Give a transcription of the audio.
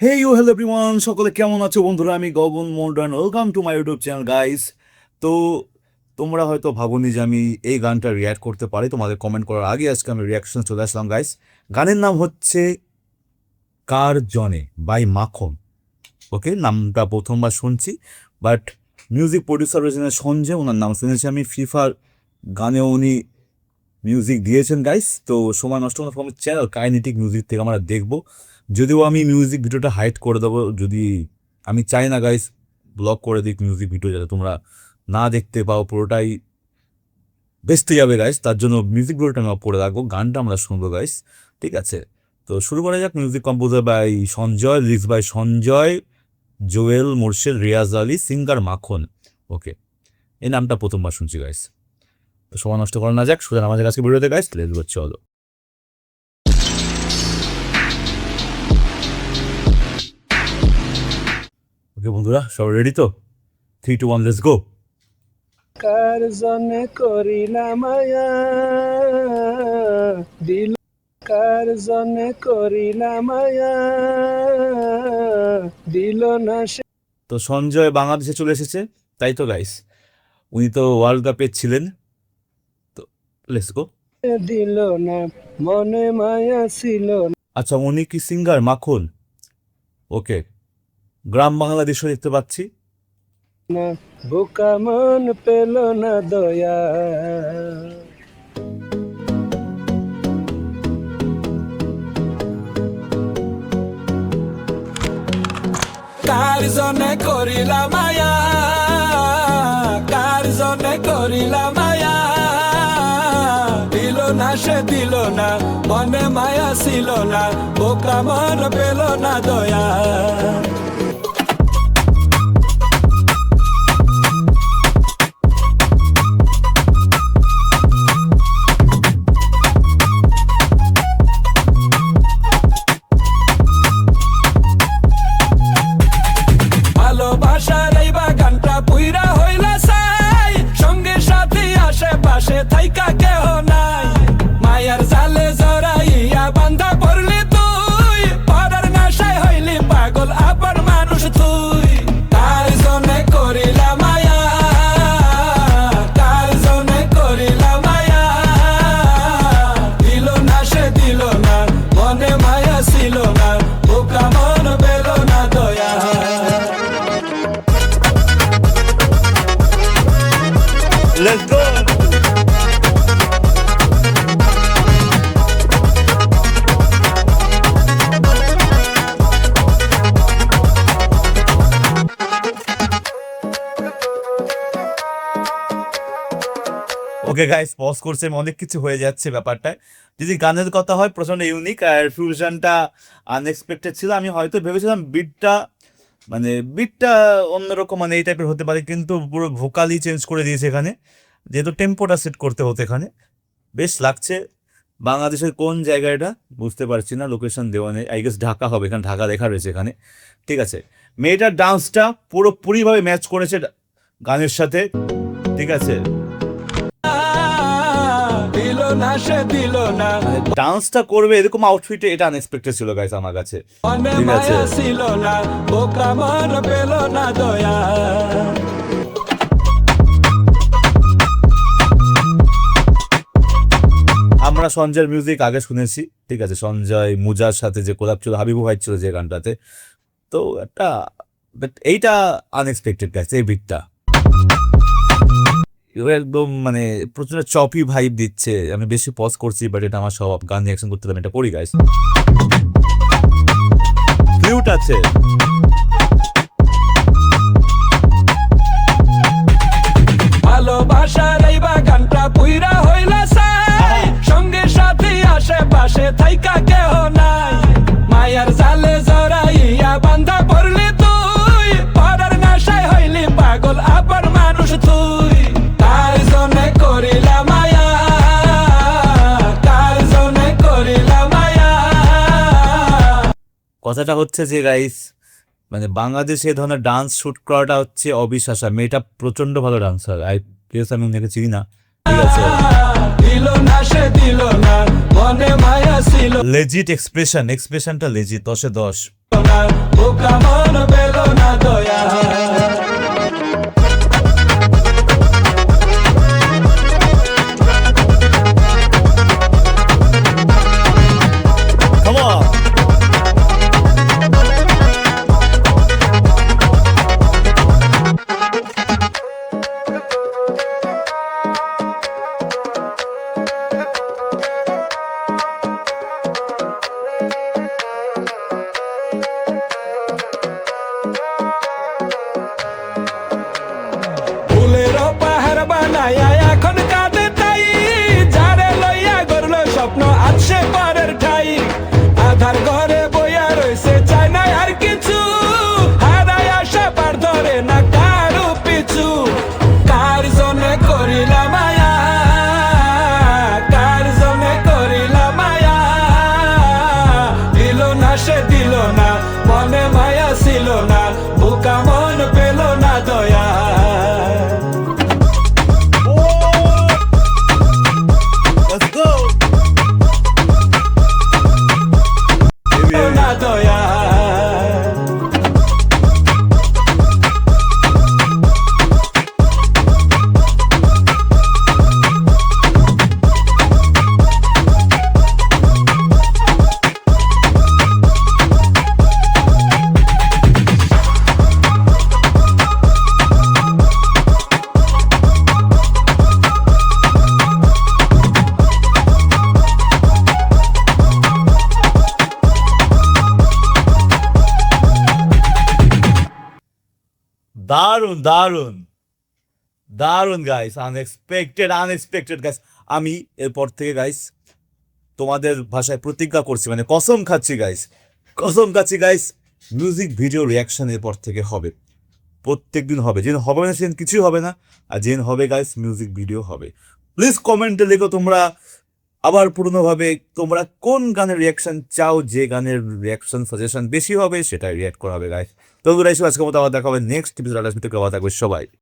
Hey you hello everyone, সকলে কেমন আছো বন্ধুরা? আমি Gagan Mondan, welcome to my YouTube channel guys. তো তোমরা হয়তো ভাবনি যে আমি এই গানটা রিয়াক্ট করতে পারি। তোমাদের কমেন্ট করার আগে আজকে আমি রিয়াকশন চলে আসলাম গাইস। গানের নাম হচ্ছে কার জনে বাই মাখন। ওকে, নামটা প্রথমবার শুনছি, বাট মিউজিক প্রডিউসার রয়েছেন সঞ্জয়, ওনার নাম শুনেছি আমি। ফিফার গানেও উনি মিউজিক দিয়েছেন গাইস। তো সময় নষ্ট না ফর্মের চ্যানেল কাইনেটিক মিউজিক থেকে আমরা দেখবো। যদিও আমি মিউজিক ভিডিওটা হাইড করে দেবো, যদি আমি চাই না গাইস ব্লক করে দিক মিউজিক ভিডিও, যাতে তোমরা না দেখতে পাও, পুরোটাই বেচতে যাবে গাইস। তার জন্য মিউজিক ভিডিওটা আমি পড়ে রাখবো, গানটা আমরা শুনবো গাইস। ঠিক আছে, তো শুরু করা যাক। Music composer by Sanjay, lyrics by Sanjay, Joel Morshed, Riaz Ali, singer Makhan. Okay, এই নামটা প্রথমবার শুনছি গাইস। তো সময় নষ্ট করা না যাক, সোজা আমাদের কাছে ভিডিওতে গাইস, লেটস গো, চলো। ওকে বন্ধুরা, সব রেডি তো? 3, 2, 1, লেটস গো। কার জনে করিলা মায়া দিল, কার জনে করিলা মায়া দিল না সে। তো সঞ্জয় বাংলাদেশে চলে এসেছে, তাই তো গাইস? উনি তো ওয়ার্ল্ড কাপে ছিলেন। তো লেটস গো। দিল না মনে মায়া ছিল আচ্ছা, উনি কি সিঙ্গার মাখন? ওকে, গ্রাম বাংলাদেশও দেখতে পাচ্ছি। না, বোকা মন পেল না দয়া। কার জনে করিলা মায়া, কার জনে করিলা মায়া দিল না সে, দিল না মনে মায়া ছিল না, বোকা মন পেল না দয়া। ভালোবাসার এই বাগানটা পুইরা হইলা চাই, সঙ্গে সাথী আশেপাশে থাইকা কেহ নাই, মায়ার জালে জড়াইয়া বান্ধা পড়লি তুই, পরার নাশায় হইলি পাগল আবার মানুষ তুই। কার জনে করিলা মায়া, কার জনে করিলা মায়া দিল না সে, দিল না মনে মায়া ছিল না, বোকা মন পেল না দয়া। Let's go. Okay guys, pause করছে, অনেক কিছু হয়ে যাচ্ছে ব্যাপারটা। যদি গানের কথা হয়, প্রচন্ড ইউনিক, আর ফিউশনটা আনএক্সপেক্টেড ছিল। আমি হয়তো ভেবেছিলাম বিটটা অন্যরকম, মানে এই টাইপের হতে পারে, কিন্তু পুরো ভোকালি চেঞ্জ করে দিয়েছে এখানে, যেহেতু টেম্পোটা সেট করতে হতো এখানে। বেশ লাগছে। বাংলাদেশের কোন জায়গা এটা বুঝতে পারছি না, লোকেশন দেওয়া নেই। আই গেস ঢাকা হবে, এখানে ঢাকা লেখা রয়েছে এখানে। ঠিক আছে, মেয়েটার ডান্সটা পুরোপুরিভাবে ম্যাচ করেছে গানের সাথে। ঠিক আছে, দিল না সে, দিল না ডান্সটা করবে এরকম আউটফিটে, এটা আনএক্সপেক্টেড ছিল গাইস আমার কাছে। মনে ঠিক আছে, মায়া ছিল না, বোকা মন পেল না দয়া। আমরা সঞ্জয়ের মিউজিক আগে শুনেছি। ঠিক আছে, সঞ্জয় মুজার সাথে যে কোলাপ ছিল, হাবিবু ভাই ছিল যে গানটাতে, তো একটা এইটা আনএক্সপেক্টেড গাইস। এই বিটটা একদম মানে প্রচন্ড চপি ভাইব দিচ্ছে। আমি বেশি পজ করছি, বাট এটা আমার স্বভাব, গান রিয়াকশন করতে আমি এটা করি গাইস। ফ্লুট আছে, ভালোবাসার এই বাগানটা পুইরা হইলা চাই, সঙ্গে সাথী আশেপাশে থাইকা কেহ নাই, মায়ার জালে জড়াইয়া বান্ধা পড়লি তুই, পরার নাশায় হইলি পাগল আবার মানুষ তুই। কার জনে করিলা মায়া, কার জনে করিলা মায়া। কথাটা হচ্ছে যে গাইস, মানে বাংলাদেশে এই ধরনের ডান্স শুট করাটা হচ্ছে অবিশ্বাস্য। মেয়েটা প্রচন্ড ভালো ডান্সার, আই গেস আমি ওনাকে চিনি না। ঠিক আছে, দিল না সে, দিল না মনে মায়া ছিল লেজিট এক্সপ্রেশনটা লেজিট, 10-এ 10। না, বোকা মন পেল না দয়া। Come on. ফুলেরও পাহাড় বানায়া এখন কাঁদে তাই, যারে লইয়া গড়ল স্বপ্ন আজ সে পরের ঠাই। আধার ঘরে বইয়া রইছে চায় না আর কিছু, হারাই আশা পার ধরে না কারো পিছু। কার জন্যে করিলা মায়া, কার জন্যে করিলা মায়া, দিল না সে দিল না, মনে মায়া ছিল না, বোকা মন পেল না দয়া। Let's go. না দয়া। দারুন দারুন দারুন গাইস, আনএক্সপেক্টেড গাইস। আমি এরপর থেকে গাইস তোমাদের ভাষায় প্রতিজ্ঞা করছি, মানে কসম খাচ্ছি গাইস, মিউজিক ভিডিও রিয়াকশন এরপর থেকে হবে, প্রত্যেকদিন হবে। যেদিন হবে না সেদিন কিছুই হবে না, আর যেদিন হবে গাইস মিউজিক ভিডিও হবে। প্লিজ কমেন্টে লেখো তোমরা আবার পুরনোভাবে তোমরা কোন গানের রিয়াকশন চাও, যে গানের রিয়াকশন সাজেশন বেশি হবে সেটাই রিয়াক্ট করা হবে গাইস। তো আজকের মতো আবার দেখা হবে নেক্সট এপিসোড। আলাদা থাকবে সবাই।